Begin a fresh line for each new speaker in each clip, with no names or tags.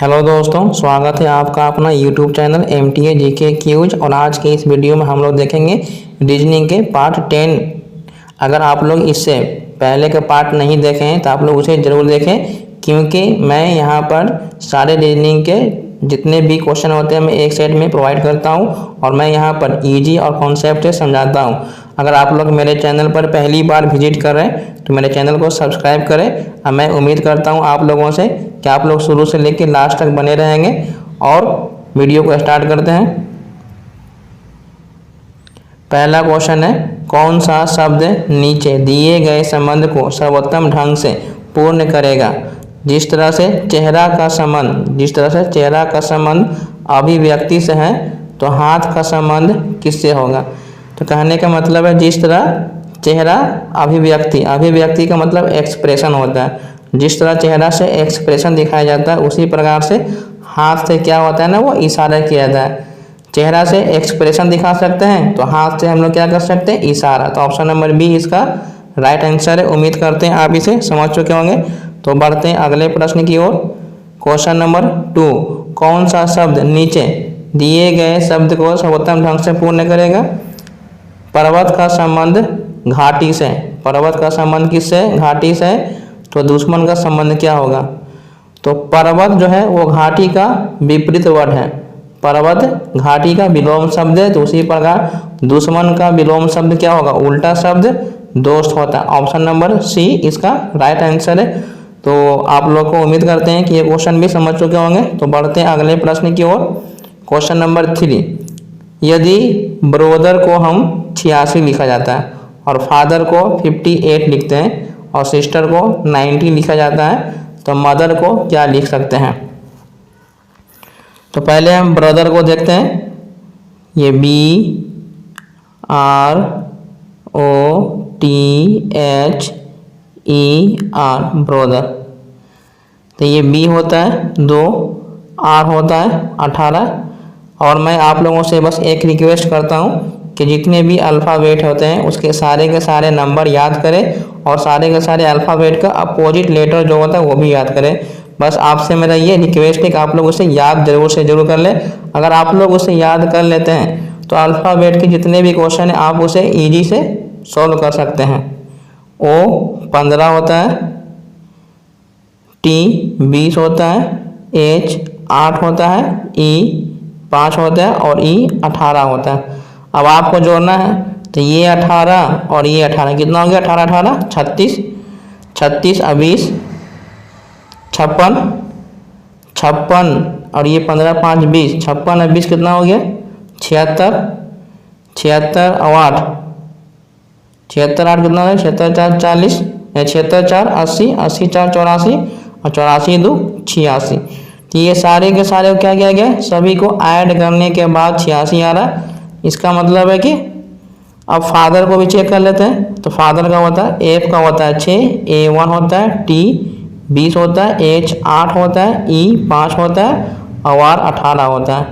Hello दोस्तों, स्वागत है आपका अपना YouTube channel MTA GK quiz. और आज के इस वीडियो में हम लोग देखेंगे रीजनिंग के पार्ट 10। अगर आप लोग इससे पहले के पार्ट नहीं देखे हैं तो आप लोग उसे ज़रूर देखें, क्योंकि मैं यहाँ पर सारे रीजनिंग के जितने भी क्वेश्चन होते हैं मैं एक सेट में प्रोवाइड करता हूँ और मैं यहाँ पर ईजी और कॉन्सेप्ट से समझाता हूँ। अगर आप लोग मेरे चैनल पर पहली बार विजिट कर रहे हैं तो मेरे चैनल को सब्सक्राइब करें। और मैं उम्मीद करता हूँ आप लोगों से कि आप लोग शुरू से लेकर लास्ट तक बने रहेंगे। और वीडियो को स्टार्ट करते हैं। पहला क्वेश्चन है, कौन सा शब्द नीचे दिए गए संबंध को सर्वोत्तम ढंग से पूर्ण करेगा? जिस तरह से चेहरा का संबंध अभिव्यक्ति से है तो हाथ का संबंध किससे होगा? तो कहने का मतलब है जिस तरह चेहरा अभिव्यक्ति का मतलब एक्सप्रेशन होता है। जिस तरह चेहरा से एक्सप्रेशन दिखाया जाता है उसी प्रकार से हाथ से क्या होता है ना, वो इशारा किया जाता है। चेहरा से एक्सप्रेशन दिखा सकते हैं तो हाथ से हम लोग क्या कर सकते हैं, इशारा। तो ऑप्शन नंबर बी इसका राइट आंसर है। उम्मीद करते हैं आप इसे समझ चुके होंगे। तो बढ़ते हैं अगले प्रश्न की ओर। क्वेश्चन नंबर 2, कौन सा शब्द नीचे दिए गए शब्द को सर्वोत्तम ढंग से पूर्ण करेगा? पर्वत का संबंध घाटी से। पर्वत का संबंध किससे? घाटी से। तो दुश्मन का संबंध क्या होगा? तो पर्वत जो है वो घाटी का विपरीत वर्ड है। पर्वत घाटी का विलोम शब्द है, तो उसी प्रकार दुश्मन का विलोम शब्द क्या होगा? उल्टा शब्द दोस्त होता है। ऑप्शन नंबर सी इसका राइट आंसर है। तो आप लोग को उम्मीद करते हैं कि ये क्वेश्चन भी समझ चुके होंगे। तो बढ़ते हैं अगले प्रश्न की ओर। क्वेश्चन नंबर 3, यदि ब्रोदर को हम 86 लिखा जाता है और फादर को 58 लिखते हैं और सिस्टर को 90 लिखा जाता है, तो मदर को क्या लिख सकते हैं? तो पहले हम ब्रदर को देखते हैं। ये BROTHER, ब्रोदर। तो ये B होता है 2, R होता है 18। और मैं आप लोगों से बस एक रिक्वेस्ट करता हूँ कि जितने भी अल्फ़ाबेट होते हैं उसके सारे के सारे नंबर याद करें और सारे के सारे अल्फ़ाबेट का अपोजिट लेटर जो होता है वो भी याद करें। बस आपसे मेरा ये रिक्वेस्ट है कि आप लोग उसे याद जरूर कर लें। अगर आप लोग उसे याद कर लेते हैं तो अल्फ़ाबेट के जितने भी क्वेश्चन हैं आप उसे ईजी से सॉल्व कर सकते हैं। O 15 होता है, T 20 होता है, H 8 होता है, E 5 होता है और E 18 होता है। अब आपको जोड़ना है तो ये 18 और ये 18 कितना हो गया? 18 18 36, 36 और 20 56, 56 और ये 15 5 20, 56 और 20 कितना हो गया? 76, 76 और 8, 76 8 कितना है? 76 4 40, 76 4 80, 80 4 84 और 84 2 86। तो ये सारे के सारे क्या किया गया? सभी को ऐड करने के बाद 86 आ रहा। इसका मतलब है कि अब फादर को भी चेक कर लेते हैं। तो फादर का होता है, F का होता है 6, A 1 होता है, T 20 होता है, H 8 होता है, E 5 होता है और R 18 होता है।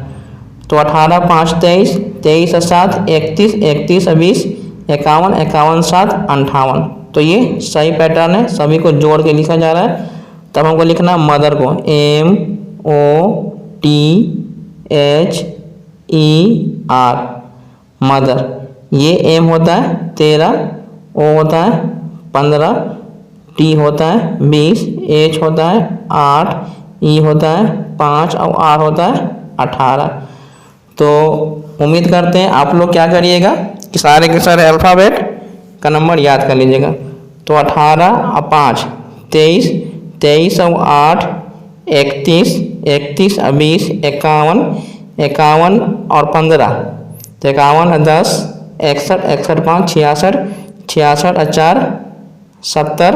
तो 18 5 23, 23 और 7 31, 31 और 20 51, 51 7 58। तो ये सही पैटर्न है, सभी को जोड़ के लिखा जा रहा है। तब हमको लिखना मदर को MOTHER, मदर। ये M होता है 13, O होता है 15, T होता है 20, H होता है 8, E होता है 5 और R होता है 18। तो उम्मीद करते हैं आप लोग क्या करिएगा कि सारे के सारे अल्फ़ाबेट का नंबर याद कर लीजिएगा। तो 18 और 5 23, 23 और 8 31, 31 और 20 51, 51 और 15 तो 51 और 10 61, 61 5 66, 66 और 4 70,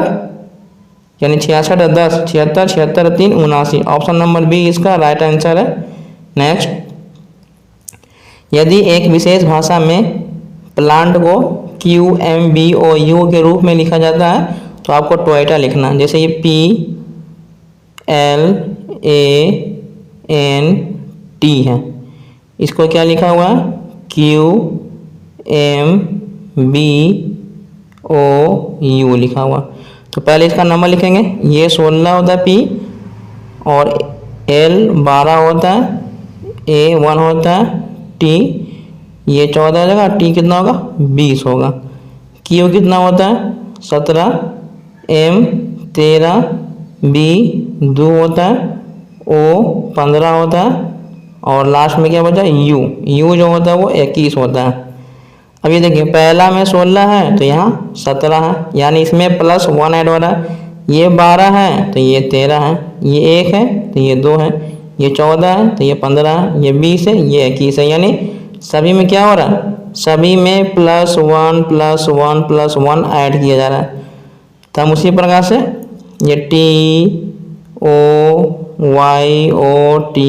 यानी 66 और 10 76, 76 और 3 79। ऑप्शन नंबर बी इसका राइट आंसर है। नेक्स्ट, यदि एक विशेष भाषा में प्लांट को QMBOU के रूप में लिखा जाता है तो आपको टोयोटा लिखना। जैसे ये PLANT है, इसको क्या लिखा हुआ है? QMBOU लिखा हुआ। तो पहले इसका नंबर लिखेंगे। ये 16 होता है P और L 12 होता है, A 1 होता है, T ये 14 हो जाएगा, T कितना होगा 20 होगा। Q कितना होता है 17, M 13, B 2 होता है, O 15 होता है और लास्ट में क्या बचा U जो होता है वो 21 होता है। अब ये देखिए पहला में 16 है तो यहाँ 17 है, यानी इसमें प्लस 1 ऐड हो रहा है। ये 12 है तो ये 13 है, ये 1 है तो ये 2 है, ये 14 है तो ये 15 है, ये 20 है, ये 21 है। यानी सभी में क्या हो रहा है, सभी में प्लस वन ऐड किया जा रहा है। तब उसी प्रकार से ये TOYOTA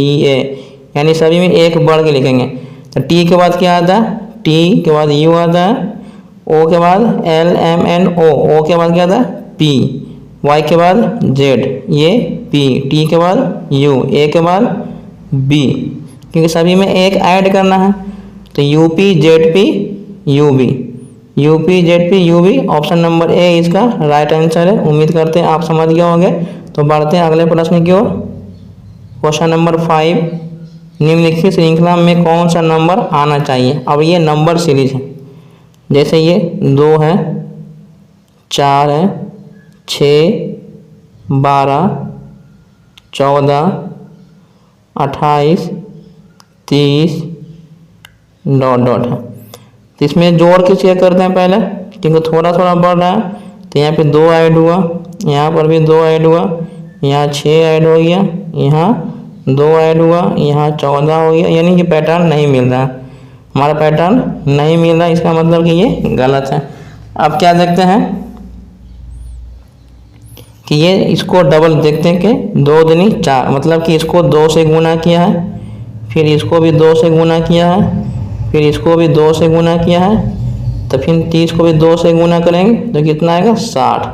यानी सभी में एक बढ़ के लिखेंगे। तो T के बाद क्या आता है, T के बाद U आता है, O के बाद LMNO, O के बाद क्या आता है P, Y के बाद Z, ये P, T के बाद U, A के बाद B, क्योंकि सभी में एक ऐड करना है। तो UP ZP UB option number A इसका राइट आंसर है। उम्मीद करते हैं आप समझ गए होंगे। तो बढ़ते हैं अगले प्रश्न की ओर। क्वेश्चन नंबर 5, निम्नलिखित श्रृंखला में कौन सा नंबर आना चाहिए। अब ये नंबर सीरीज है, जैसे ये 2 है, 4 है, 6, 12, 14, 28, 30 ... है। तो इसमें जोड़ के चेक करते हैं पहले, क्योंकि थोड़ा बढ़ रहा है। तो यहाँ पे 2 ऐड हुआ, यहाँ पर भी 2 ऐड हुआ, यहाँ 6 ऐड हो गया, यहाँ 2 ऐड हुआ, यहाँ 14 हो गया। यानी कि पैटर्न नहीं मिल रहा है, हमारा पैटर्न नहीं मिल रहा है, इसका मतलब कि ये गलत है। अब क्या देखते हैं कि ये इसको डबल देखते हैं कि 2 दूनी 4, मतलब कि इसको 2 से गुना किया है, फिर इसको भी 2 से गुना किया है, फिर इसको भी 2 से गुना किया है, तो फिर 30 को भी 2 से गुना करेंगे तो कितना आएगा 60।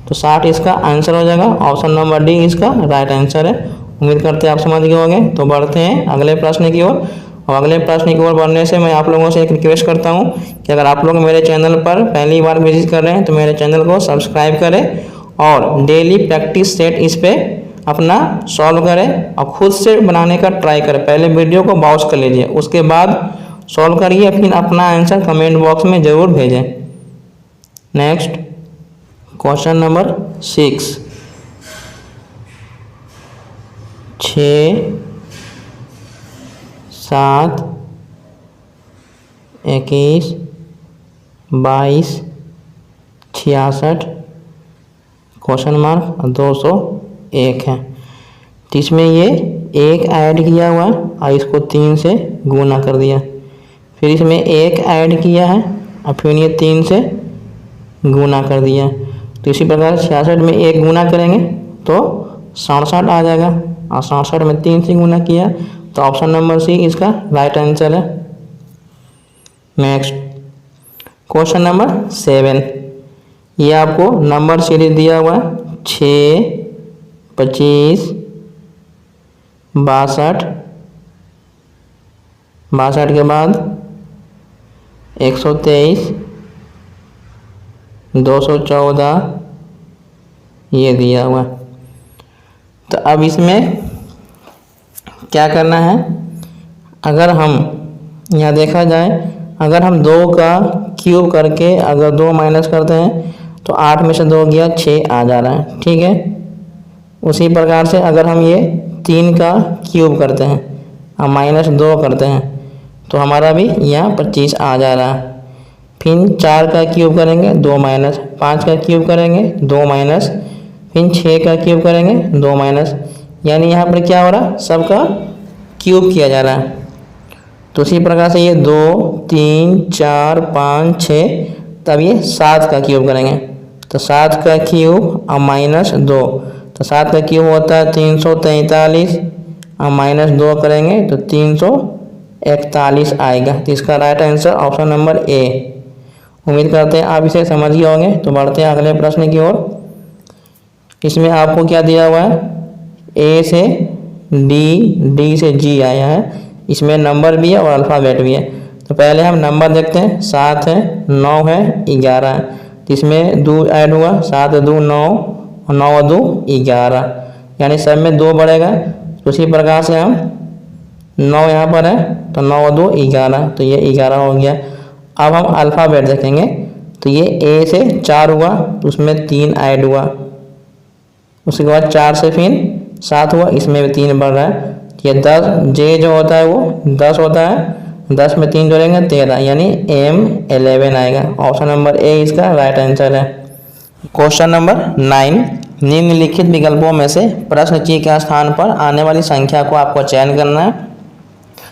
तो 60 इसका आंसर हो जाएगा। ऑप्शन नंबर डी इसका राइट आंसर है। उम्मीद करते हैं आप समझ गए होंगे। तो बढ़ते हैं अगले प्रश्न की ओर। और अगले प्रश्न की ओर बढ़ने से मैं आप लोगों से एक रिक्वेस्ट करता हूं कि अगर आप लोग मेरे चैनल पर पहली बार विजिट कर रहे हैं तो मेरे चैनल को सब्सक्राइब करें और डेली प्रैक्टिस सेट इस पर अपना सॉल्व करें और खुद से बनाने का ट्राई करें। पहले वीडियो को पॉज कर लीजिए, उसके बाद सॉल्व करिए, फिर अपना आंसर कमेंट बॉक्स में ज़रूर भेजें। Next question number 6, 6, 7, 21, 22, 66 question mark 201 है। तो इसमें ये 1 ऐड किया हुआ और इसको 3 से गुना कर दिया, फिर इसमें 1 ऐड किया है और फिर ये 3 से गुना कर दिया। तो इसी प्रकार 66 में 1 गुना करेंगे तो 67 आ जाएगा और 67 में 3 से गुना किया, तो ऑप्शन नंबर सी इसका राइट आंसर है। नेक्स्ट क्वेश्चन नंबर 7, ये आपको नंबर सीरीज दिया हुआ है 6, 25, 62, 62 के बाद 123, 214 ये दिया हुआ। तो अब इसमें क्या करना है, अगर हम यहाँ देखा जाए, अगर हम 2 का क्यूब करके अगर 2 माइनस करते हैं तो 8 में से 2 गया 6 आ जा रहा है, ठीक है। उसी प्रकार से अगर हम ये 3 का क्यूब करते हैं और माइनस 2 करते हैं तो हमारा भी यहाँ 25 आ जा रहा है। फिर 4 का क्यूब करेंगे 2 माइनस, 5 का क्यूब करेंगे 2 माइनस, फिर 6 का क्यूब करेंगे 2 माइनस, यानी यहाँ पर क्या हो रहा है, सबका क्यूब किया जा रहा है। तो उसी प्रकार से ये 2, 3, 4, 5, 6, तब ये 7 का क्यूब करेंगे। तो 7 का क्यूब और माइनस 2, तो 7 का क्यूब होता है 343 और माइनस 2 करेंगे तो 341 आएगा। तो इसका right answer option number A. उम्मीद करते हैं आप इसे समझ गए होंगे। तो बढ़ते हैं अगले प्रश्न की ओर। इसमें आपको क्या दिया हुआ है, ए से डी, डी से जी आया है। इसमें नंबर भी है और अल्फ़ाबेट भी है। तो पहले हम नंबर देखते हैं। 7 है, 9 है, 11 है। तो इसमें 2 ऐड हुआ, 7 2 9 और 9 2 11, यानी सब में 2 बढ़ेगा। तो उसी प्रकार से हम 9 यहाँ पर है तो 9 और 2 11, तो ये 11 हो गया। अब हम अल्फ़ाबेट देखेंगे तो ये ए से 4 हुआ तो उसमें 3 ऐड हुआ, उसके बाद 4 से फिर 7 हुआ, इसमें भी 3 बढ़ रहा है। ये 10 जे जो होता है वो 10 होता है, 10 में 3 जोड़ेंगे 13 यानी M11 आएगा। ऑप्शन नंबर ए इसका राइट आंसर है। क्वेश्चन नंबर 9, निम्नलिखित विकल्पों में से प्रश्न चिन्ह के स्थान पर आने वाली संख्या को आपको चयन करना है।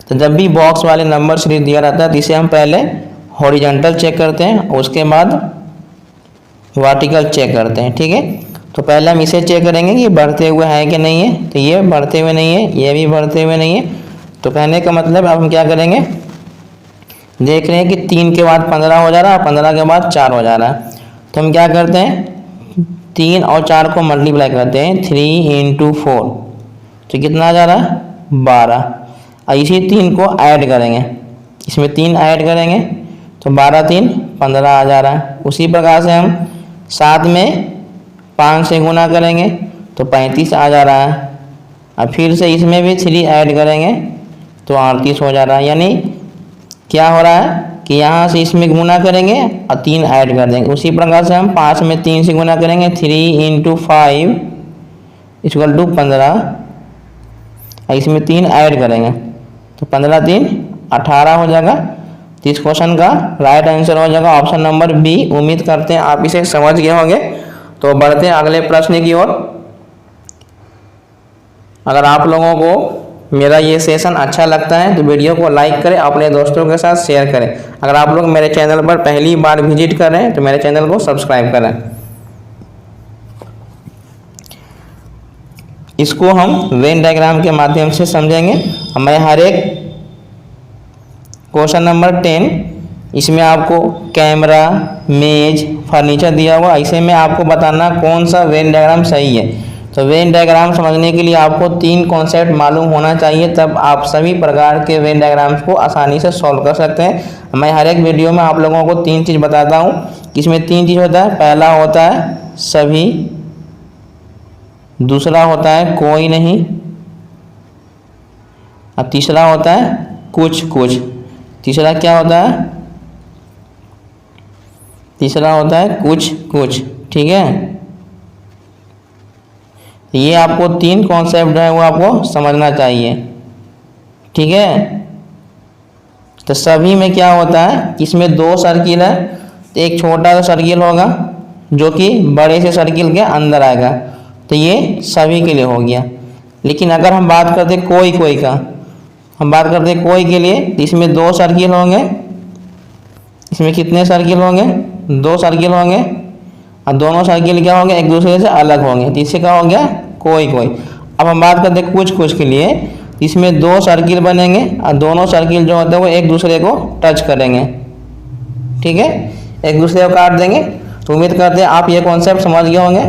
तो जब भी बॉक्स वाले नंबर सीरीज दिया रहता है तो इसे हम पहले हॉरिजॉन्टल चेक करते हैं, उसके बाद वर्टिकल चेक करते हैं, ठीक है। तो पहले हम इसे चेक करेंगे कि बढ़ते हुए है कि नहीं है, तो ये बढ़ते हुए नहीं है, ये भी बढ़ते हुए नहीं है। तो कहने का मतलब अब हम क्या करेंगे, देख रहे हैं कि 3 के बाद 15 हो जा रहा है, 15 के बाद 4 हो जा रहा है। तो हम क्या करते हैं, 3 और 4 को मल्टीप्लाई करते हैं, 3 × 4 तो कितना आ जा रहा है 12। और इसी 3 को ऐड करेंगे, इसमें 3 ऐड करेंगे तो 12 3 15 आ जा रहा है। उसी प्रकार से हम 7 में 5 से गुना करेंगे तो 35 आ जा रहा है। अब फिर से इसमें भी 3 ऐड करेंगे तो 38 हो जा रहा है। यानी क्या हो रहा है कि यहाँ से इसमें गुना करेंगे और 3 ऐड कर देंगे। उसी प्रकार से हम 5 में 3 से गुना करेंगे, 3 × 5 = 15, इसमें 3 ऐड करेंगे तो 15 3 18 हो जाएगा। तो इस क्वेश्चन का राइट आंसर हो जाएगा ऑप्शन नंबर बी। उम्मीद करते हैं आप इसे समझ गए होंगे। तो बढ़ते हैं अगले प्रश्न की ओर। अगर आप लोगों को मेरा ये सेशन अच्छा लगता है तो वीडियो को लाइक करें, अपने दोस्तों के साथ शेयर करें। अगर आप लोग मेरे चैनल पर पहली बार विजिट कर रहे हैं तो मेरे चैनल को सब्सक्राइब करें। इसको हम वेन डायग्राम के माध्यम से समझेंगे। मैं हर एक क्वेश्चन नंबर 10 इसमें आपको कैमरा, मेज, फर्नीचर दिया हुआ, ऐसे में आपको बताना कौन सा वेन डायग्राम सही है। तो वेन डायग्राम समझने के लिए आपको 3 कॉन्सेप्ट मालूम होना चाहिए, तब आप सभी प्रकार के वेन डायग्राम्स को आसानी से सॉल्व कर सकते हैं। मैं हर एक वीडियो में आप लोगों को 3 चीज़ बताता हूँ। इसमें 3 चीज़ होता है। पहला होता है सभी, दूसरा होता है कोई नहीं, और तीसरा होता है कुछ कुछ। तीसरा क्या होता है, तीसरा होता है कुछ कुछ, ठीक है। ये आपको 3 कॉन्सेप्ट है वो आपको समझना चाहिए, ठीक है। तो सभी में क्या होता है, इसमें 2 सर्किल है, तो एक छोटा सा सर्किल होगा जो कि बड़े से सर्किल के अंदर आएगा, तो ये सभी के लिए हो गया। लेकिन अगर हम बात करते कोई कोई का, हम बात करते हैं कोई के लिए, तो इसमें 2 सर्किल होंगे। इसमें कितने सर्किल होंगे, 2 सर्किल होंगे, और दोनों सर्किल क्या होंगे, एक दूसरे से अलग होंगे, तो इससे क्या हो गया कोई कोई। अब हम बात करते हैं कुछ कुछ के लिए, इसमें 2 सर्किल बनेंगे और दोनों सर्किल जो होते हैं वो एक दूसरे को टच करेंगे, ठीक है, एक दूसरे को काट देंगे। तो उम्मीद करते हैं आप ये कॉन्सेप्ट समझ गए होंगे।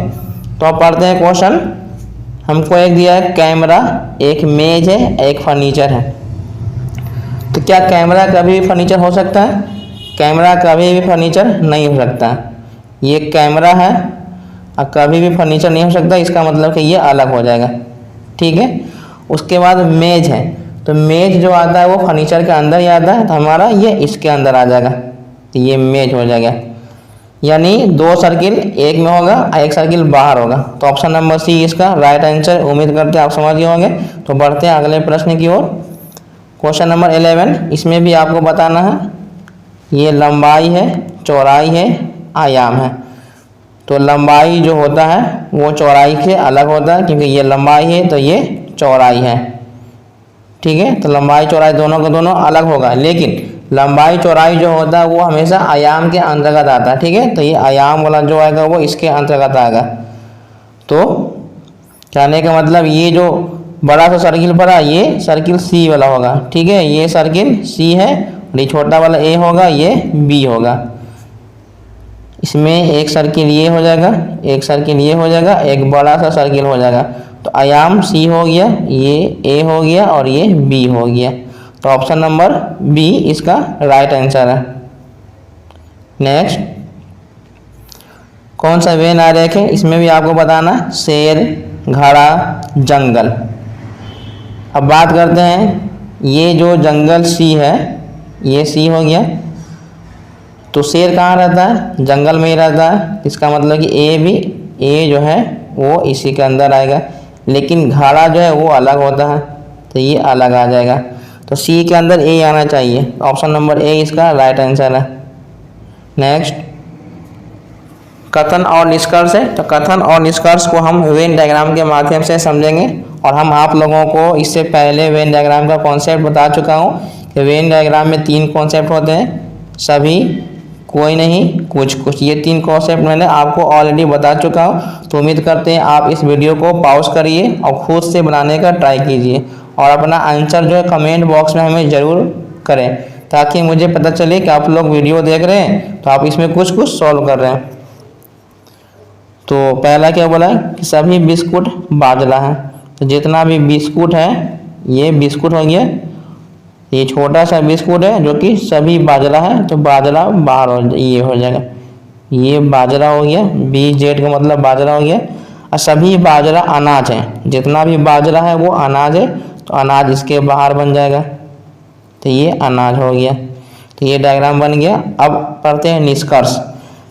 तो अब पढ़ते हैं क्वेश्चन। हमको एक दिया है कैमरा, एक मेज है, एक फर्नीचर है। तो क्या कैमरा कभी भी फर्नीचर हो सकता है? कैमरा कभी भी फर्नीचर नहीं हो सकता। ये कैमरा है और कभी भी फर्नीचर नहीं हो सकता, इसका मतलब कि ये अलग हो जाएगा, ठीक है। उसके बाद मेज है, तो मेज जो आता है वो फर्नीचर के अंदर ही आता है, तो हमारा ये इसके अंदर आ जाएगा, तो ये मेज हो जाएगा। यानी 2 सर्किल एक में होगा और एक सर्किल बाहर होगा। तो ऑप्शन नंबर सी इसका राइट आंसर। उम्मीद करते हैं आप समझ गए होंगे। तो बढ़ते हैं अगले प्रश्न की ओर। क्वेश्चन नंबर 11, इसमें भी आपको बताना है, ये लंबाई है, चौड़ाई है, आयाम है। तो लंबाई जो होता है वो चौड़ाई से अलग होता है, क्योंकि ये लंबाई है तो ये चौड़ाई है, ठीक है। तो लंबाई चौड़ाई दोनों का दोनों अलग होगा, लेकिन लंबाई चौड़ाई जो होता है वो हमेशा आयाम के अंतर्गत आता है, ठीक है। तो ये आयाम वाला जो आएगा वो इसके अंतर्गत आएगा। तो कहने का मतलब ये जो बड़ा सा सर्किल पड़ा ये सर्किल सी वाला होगा, ठीक है। ये सर्किल सी है और ये छोटा वाला ए होगा, ये बी होगा। इसमें एक सर्किल ये हो जाएगा, एक सर्किल ये हो जाएगा, एक बड़ा सा सर्किल हो जाएगा। तो आयाम सी हो गया, ये ए हो गया और ये बी हो गया। तो ऑप्शन नंबर बी इसका राइट आंसर है। नेक्स्ट, कौन सा वेन आरेख है, इसमें भी आपको बताना शेर, घड़ा, जंगल। अब बात करते हैं, ये जो जंगल सी है, ये सी हो गया, तो शेर कहाँ रहता है? जंगल में ही रहता है। इसका मतलब कि ए जो है वो इसी के अंदर आएगा, लेकिन घाड़ा जो है वो अलग होता है, तो ये अलग आ जाएगा। तो सी के अंदर ए आना चाहिए। ऑप्शन नंबर ए इसका राइट आंसर है। नेक्स्ट, कथन और निष्कर्ष है। तो कथन और निष्कर्ष को हम वेन डायग्राम के माध्यम से समझेंगे, और हम आप लोगों को इससे पहले वेन डायग्राम का कॉन्सेप्ट बता चुका हूँ कि वेन डायग्राम में 3 कॉन्सेप्ट होते हैं, सभी, कोई नहीं, कुछ कुछ। ये 3 कॉन्सेप्ट मैंने आपको ऑलरेडी बता चुका हूँ। तो उम्मीद करते हैं आप इस वीडियो को पॉज करिए और खुद से बनाने का ट्राई कीजिए, और अपना आंसर जो है कमेंट बॉक्स में हमें ज़रूर करें, ताकि मुझे पता चले कि आप लोग वीडियो देख रहे हैं तो आप इसमें कुछ कुछ सॉल्व कर रहे हैं। तो पहला क्या बोला है कि सभी बिस्कुट बाजरा है। तो जितना भी बिस्कुट है, ये बिस्कुट हो गया, ये छोटा सा बिस्कुट है जो कि सभी बाजरा है, तो बाजरा बाहर ये हो जाएगा, ये बाजरा हो गया, BZ का मतलब बाजरा हो गया। और सभी बाजरा अनाज है, जितना भी बाजरा है वो अनाज है, तो अनाज इसके बाहर बन जाएगा, तो ये अनाज हो गया। तो ये डायग्राम बन गया। अब पढ़ते हैं निष्कर्ष।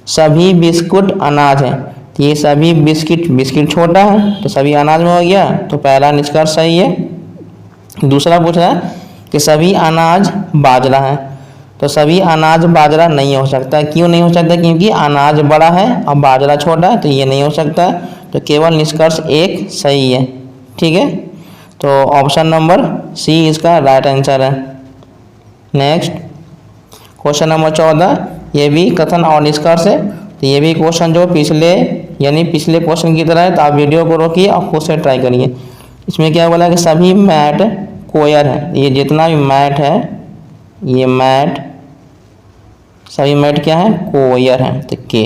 सभी बिस्कुट अनाज है, तो ये सभी बिस्किट छोटा है, तो सभी अनाज में हो गया, तो पहला निष्कर्ष सही है। दूसरा पूछ रहा है कि सभी अनाज बाजरा है, तो सभी अनाज बाजरा नहीं हो सकता। क्यों नहीं हो सकता? क्योंकि अनाज बड़ा है और बाजरा छोटा है, तो ये नहीं हो सकता। तो केवल निष्कर्ष 1 सही है। ठीक है, तो ऑप्शन नंबर सी इसका राइट आंसर है। नेक्स्ट, क्वेश्चन नंबर 14, ये भी कथन और निष्कर्ष है। तो ये भी क्वेश्चन जो पिछले क्वेश्चन की तरह है, तो आप वीडियो को रोकिए और खुद से ट्राई करिए। इसमें क्या बोला कि सभी मैट कोयर है। ये जितना भी मैट है, ये मैट, सभी मैट क्या है? कोयर है, तो के।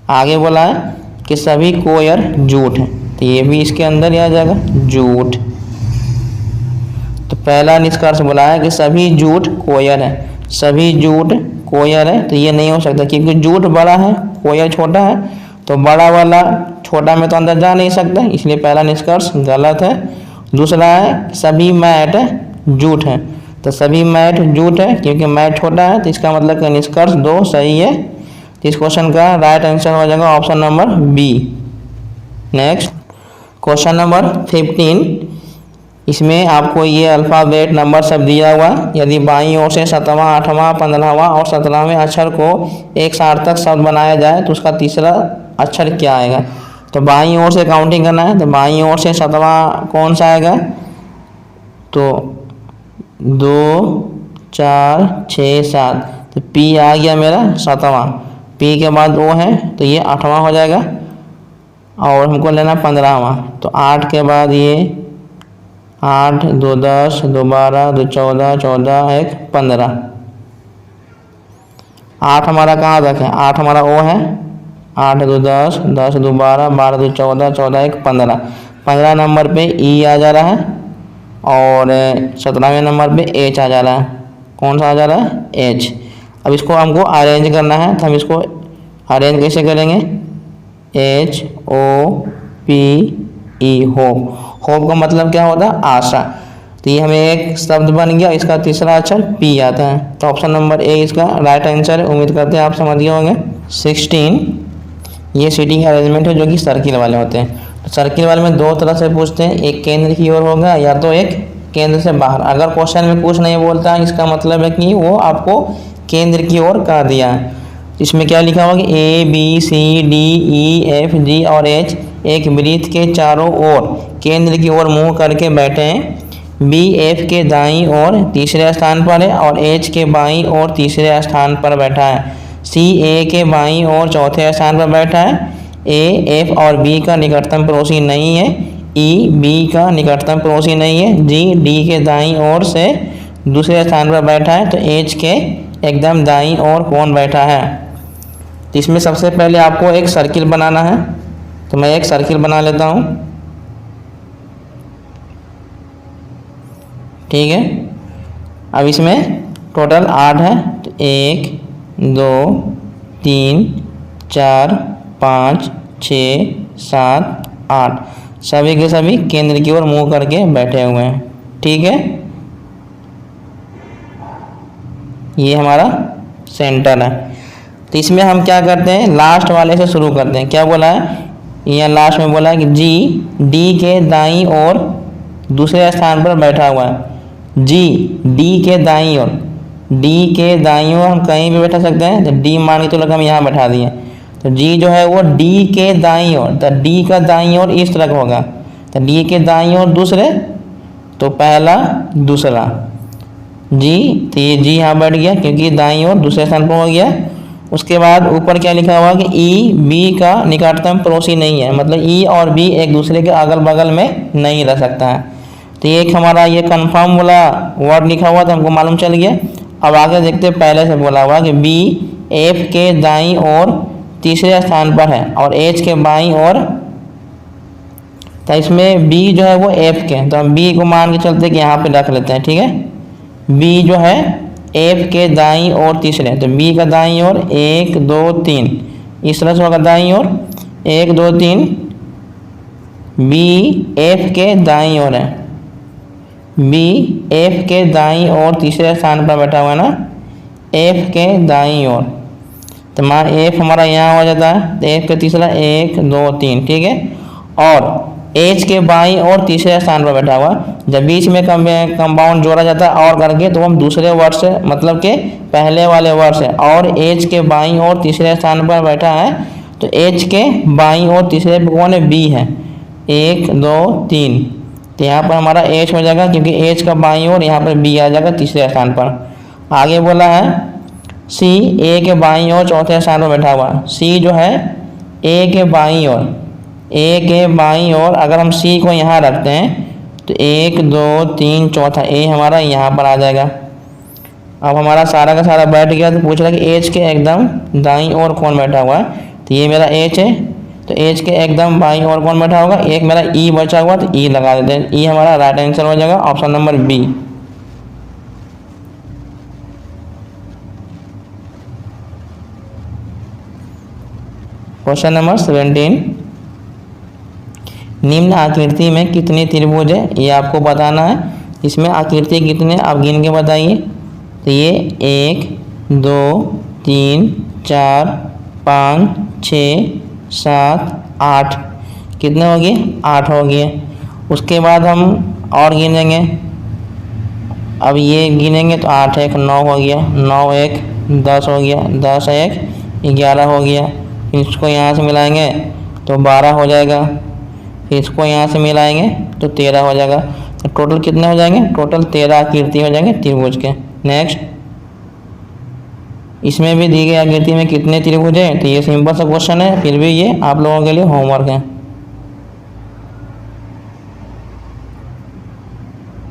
आगे बोला है कि सभी कोयर जूट है, तो ये भी इसके अंदर ही आ जाएगा, जूट। तो पहला निष्कर्ष बोला है कि सभी जूट कोयर है, सभी जूट कोयर है, तो ये नहीं हो सकता क्योंकि जूट बड़ा है, कोयर छोटा है, तो बड़ा वाला छोटा में तो अंदर जा नहीं सकता, इसलिए पहला निष्कर्ष गलत है। दूसरा है सभी मैट जूट है, तो सभी मैट जूट है क्योंकि मैट छोटा है, तो इसका मतलब कि निष्कर्ष 2 सही है। तो इस क्वेश्चन का राइट आंसर हो जाएगा option number B. Next, question number 15, इसमें आपको ये अल्फ़ाबेट नंबर सब दिया हुआ। यदि बाईं ओर से 7वां, 8वां, 15वां और 17वें अक्षर को एक सार्थक शब्द बनाया जाए तो उसका तीसरा अक्षर क्या आएगा? तो बाईं ओर से काउंटिंग करना है। तो बाईं ओर से 7वां कौन सा आएगा? तो 2, 4, 6, 7, तो पी आ गया मेरा 7वां। पी के बाद O है, तो ये 8वां हो जाएगा, और हमको लेना 15वां। तो 8 के बाद ये 8, 2 10, 2 12, 2 14, 14 1 15। 8 हमारा कहाँ तक है? 8 हमारा O है। 8, 2 10, 10, 2 12, 12, 2 14, 14 1 15। 15 नंबर पे E आ जा रहा है, और 17वें नंबर पे H आ जा रहा है। कौन सा आ जा रहा है? H। अब इसको हमको अरेंज करना है, तो हम इसको अरेंज कैसे करेंगे? HOPE, hope. होप का मतलब क्या होता है? आशा। तो ये हमें एक शब्द बन गया, इसका तीसरा अक्षर P आता है, तो ऑप्शन नंबर A इसका राइट आंसर है। उम्मीद करते हैं आप समझ गए होंगे। 16, ये सीटिंग अरेंजमेंट है जो कि सर्किल वाले होते हैं। तो सर्किल वाले में 2 तरह से पूछते हैं, एक केंद्र की ओर होगा या तो एक केंद्र से बाहर। अगर क्वेश्चन में कुछ नहीं बोलता है, इसका मतलब है कि वो आपको केंद्र की ओर कर दिया है। इसमें क्या लिखा होगा कि ABCDEFG और H एक वृत्त के चारों ओर केंद्र की ओर मुंह करके बैठे हैं। B F के दाईं ओर तीसरे स्थान पर है और H के बाईं ओर तीसरे स्थान पर बैठा है। C A के बाईं ओर चौथे स्थान पर बैठा है। A F और B का निकटतम पड़ोसी नहीं है। E B का निकटतम पड़ोसी नहीं है। G D के दाईं ओर से दूसरे स्थान पर बैठा है। तो H के एकदम दाईं ओर कौन बैठा है? तो इसमें सबसे पहले आपको एक सर्किल बनाना है, तो मैं एक सर्किल बना लेता हूँ। ठीक है, अब इसमें टोटल 8 है, तो 1 2 3 4 5 6 7 8 सभी के सभी केंद्र की ओर मुंह करके बैठे हुए हैं। ठीक है, ये हमारा सेंटर है। तो इसमें हम क्या करते हैं, लास्ट वाले से शुरू करते हैं। क्या बोला है, यहाँ लास्ट में बोला है कि जी डी के दाईं ओर दूसरे स्थान पर बैठा हुआ है। जी डी के दाईं ओर, डी के दाईं ओर हम कहीं भी बैठा सकते हैं। तो डी मान के चलो हम यहाँ बैठा दिए, तो जी जो है वो डी के दाईं ओर, तो डी का दाईं ओर इस तरह का होगा। तो डी के दाईं ओर दूसरे, तो पहला दूसरा जी, तो ये जी यहाँ बैठ गया क्योंकि दाईं ओर दूसरे स्थान पर हो गया। उसके बाद ऊपर क्या लिखा हुआ कि ई बी का निकटतम पड़ोसी नहीं है, मतलब ई और बी एक दूसरे के अगल बगल में नहीं रह सकता है। तो ये एक हमारा ये कन्फर्म वाला वर्ड लिखा हुआ तो हमको मालूम चल गया। अब आगे देखते हैं, पहले से बोला हुआ कि बी एफ के दाईं ओर तीसरे स्थान पर है और एच के बाईं ओर, तो इसमें बी जो है वो एफ के, तो हम बी को मान के चलते कि यहाँ पे रख लेते हैं। ठीक है, बी जो है एफ के दाईं ओर तीसरे, तो बी का दाईं ओर 1 2 3 इस तरह से होगा, दाईं ओर 1 2 3, बी एफ के दाईं ओर है, बी एफ के दाईं ओर तीसरे स्थान पर बैठा हुआ है ना, एफ के दाईं ओर। तो मान एफ हमारा यहाँ हो जाता है, तो एफ का तीसरा 1 2 3, ठीक है। और एच के बाईं और तीसरे स्थान पर बैठा हुआ, जब बीच में कंपाउंड जोड़ा जाता है और करके, तो हम दूसरे वर्ड से, मतलब के पहले वाले वर्ड से, और एच के बाईं और तीसरे स्थान पर बैठा है, तो एच के बाईं और तीसरे पे कौन है, बी है, 1 2 3। तो यहाँ पर हमारा एच हो जाएगा क्योंकि एच का बाईं और यहाँ पर बी आ जाएगा तीसरे स्थान पर। आगे बोला है सी ए के बाईं और चौथे स्थान पर बैठा हुआ, सी जो है ए के बाईं ओर, ए के बाईं ओर अगर हम सी को यहाँ रखते हैं तो 1 2 3 चौथा ए हमारा यहाँ पर आ जाएगा। अब हमारा सारा का सारा बैठ गया, तो पूछ रहा कि एच के एकदम दाईं ओर कौन बैठा हुआ है, तो ये मेरा एच है, तो एच के एकदम बाईं ओर कौन बैठा होगा, एक मेरा ई बचा हुआ, तो ई लगा देते हैं। ई हमारा राइट आंसर हो जाएगा, option number B. Question number 17, निम्न आकृति में कितने त्रिभुज है, ये आपको बताना है। इसमें आकृति कितने आप गिन के बताइए। तो ये 1 2 3 4 5 6 7 8, कितने हो गए, 8 हो गए। उसके बाद हम और गिनेंगे, अब ये गिनेंगे तो 8 1 9 हो गया, 9 1 10 हो गया, 10 1 11 हो गया। इसको यहाँ से मिलाएंगे तो 12 हो जाएगा, इसको यहाँ से मिलाएंगे तो 13 हो जाएगा। तो टोटल कितने हो जाएंगे, टोटल 13 आकृति हो जाएंगे त्रिभुज के। नेक्स्ट, इसमें भी दी गई आकृति में कितने त्रिभुज है, तो ये सिंपल सा क्वेश्चन है, फिर भी ये आप लोगों के लिए होमवर्क है।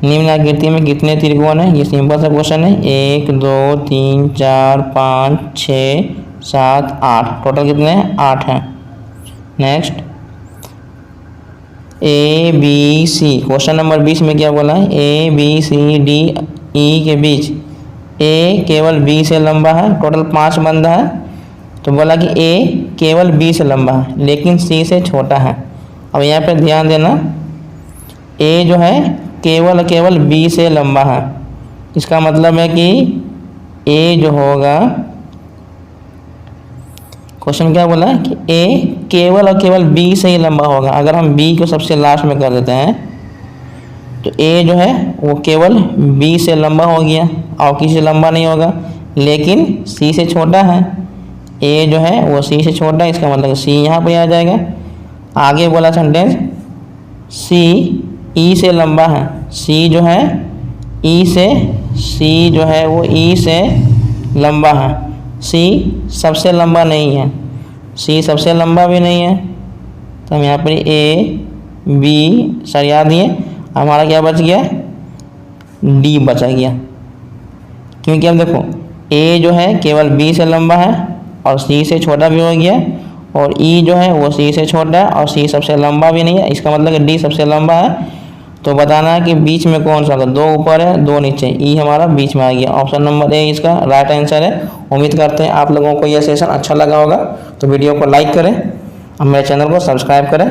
निम्न आकृति में कितने त्रिकोण है, ये सिंपल सा क्वेश्चन है। 1 2 3 4 5 6 7 8, टोटल कितने हैं, 8 हैं। Next, A B C, question number 20 में क्या बोला है, ए बी सी डी ई के बीच ए केवल बी से लंबा है, टोटल 5 बंदा है। तो बोला कि ए केवल बी से लंबा है लेकिन सी से छोटा है। अब यहाँ पे ध्यान देना, ए जो है केवल बी से लंबा है, इसका मतलब है कि ए जो होगा, क्वेश्चन क्या बोला है कि ए केवल और केवल बी से ही लंबा होगा। अगर हम बी को सबसे लास्ट में कर देते हैं तो ए जो है वो केवल बी से लंबा हो गया और किसी से लंबा नहीं होगा, लेकिन सी से छोटा है। ए जो है वो सी से छोटा है, इसका मतलब सी यहाँ पे आ जाएगा। आगे बोला सेंटेंस, सी ई से लंबा है, सी जो है ई से, सी जो है वो ई से लंबा है, सी सबसे लंबा नहीं है, सी सबसे लंबा भी नहीं है। तो हम यहाँ पर ए बी सरिया दिए, हमारा क्या बच गया, डी बचा गया। क्योंकि अब देखो ए जो है केवल बी से लंबा है और सी से छोटा भी हो गया, और ई जो है वो सी से छोटा है और सी सबसे लंबा भी नहीं है, इसका मतलब कि डी सबसे लंबा है। तो बताना है कि बीच में कौन सा होगा, 2 ऊपर है 2 नीचे, ई हमारा बीच में आ गया। ऑप्शन नंबर ए इसका राइट आंसर है। उम्मीद करते हैं आप लोगों को यह सेशन अच्छा लगा होगा, तो वीडियो को लाइक करें और मेरे चैनल को सब्सक्राइब करें।